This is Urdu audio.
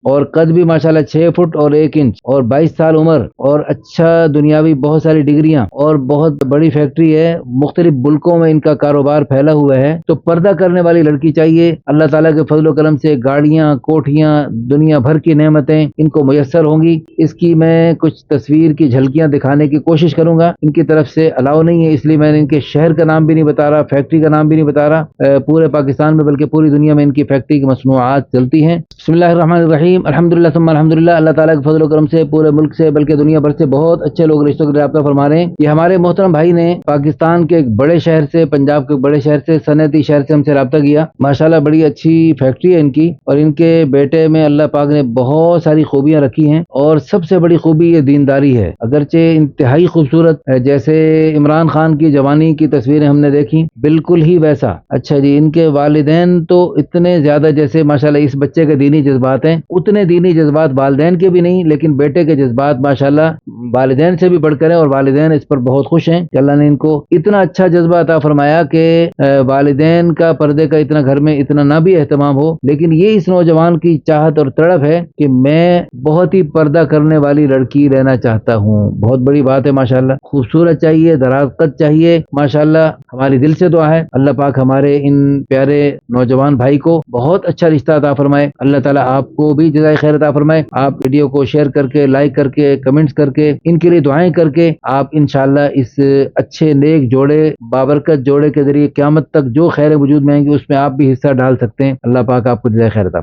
اور قد بھی ماشاءاللہ 6 فٹ اور 1 انچ اور 22 سال عمر اور اچھا دنیاوی بہت ساری ڈگریاں اور بہت بڑی فیکٹری ہے، مختلف ملکوں میں ان کا کاروبار پھیلا ہوا ہے۔ تو پردہ کرنے والی لڑکی چاہیے، اللہ تعالیٰ کے فضل و کرم سے گاڑیاں، کوٹھیاں، دنیا بھر کی نعمتیں ان کو میسر ہوں گی۔ اس کی میں کچھ تصویر کی جھلکیاں دکھانے کی کوشش کروں گا، ان کی طرف سے الاؤ نہیں ہے، اس لیے میں نے ان کے شہر کا نام بھی نہیں بتا رہا، فیکٹری کا نام بھی نہیں بتا رہا۔ پورے پاکستان میں بلکہ پوری دنیا میں ان کی فیکٹری کی مصنوعات چلتی ہیں۔ بسم اللہ الرحمن الرحیم، الحمدللہ ثم الحمدللہ۔ اللہ تعالیٰ کے فضل و کرم سے پورے ملک سے بلکہ دنیا بھر سے بہت اچھے لوگ رشتوں کے رابطہ فرما رہے ہیں۔ یہ ہمارے محترم بھائی نے پاکستان کے ایک بڑے شہر سے، پنجاب کے بڑے شہر سے، صنعتی شہر سے ہم سے رابطہ کیا۔ ماشاءاللہ بڑی اچھی فیکٹری ہے ان کی، اور ان کے بیٹے میں اللہ پاک نے بہت ساری خوبیاں رکھی ہیں، اور سب سے بڑی خوبی یہ دینداری ہے۔ اگرچہ انتہائی خوبصورت، جیسے عمران خان کی جوانی کی تصویریں ہم نے دیکھی، بالکل ہی ویسا۔ اچھا جی، ان کے والدین تو اتنے زیادہ، جیسے ماشاءاللہ اس بچے کے دینی جذبات ہیں، اتنے دینی جذبات والدین کے بھی نہیں، لیکن بیٹے کے جذبات ماشاءاللہ والدین سے بھی بڑھ کر ہیں، اور والدین اس پر بہت خوش ہیں کہ اللہ نے ان کو اتنا اچھا جذبہ عطا فرمایا کہ والدین کا پردے کا اتنا گھر میں اتنا نہ بھی اہتمام ہو، لیکن یہ اس نوجوان کی چاہت اور تڑپ ہے کہ میں بہت ہی پردہ کرنے والی لڑکی رہنا چاہتا ہوں۔ بہت بڑی بات ہے ماشاءاللہ، خوبصورت چاہیے، دراز قد چاہیے، ماشاءاللہ ہماری دل سے دعا ہے اللہ پاک ہمارے ان پیارے نوجوان بھائی کو بہت اچھا رشتہ عطا فرمائے۔ اللہ تعالیٰ آپ کو بھی جزائے خیر عطا فرمائے۔ آپ ویڈیو کو شیئر کر کے، لائک کر کے، کمنٹس کر کے، ان کے لیے دعائیں کر کے، آپ انشاءاللہ اس اچھے نیک جوڑے، بابرکت جوڑے کے ذریعے قیامت تک جو خیر وجود میں آئیں گے اس میں آپ بھی حصہ ڈال سکتے ہیں۔ اللہ پاک آپ کو جزائے خیر عطا فرمائے۔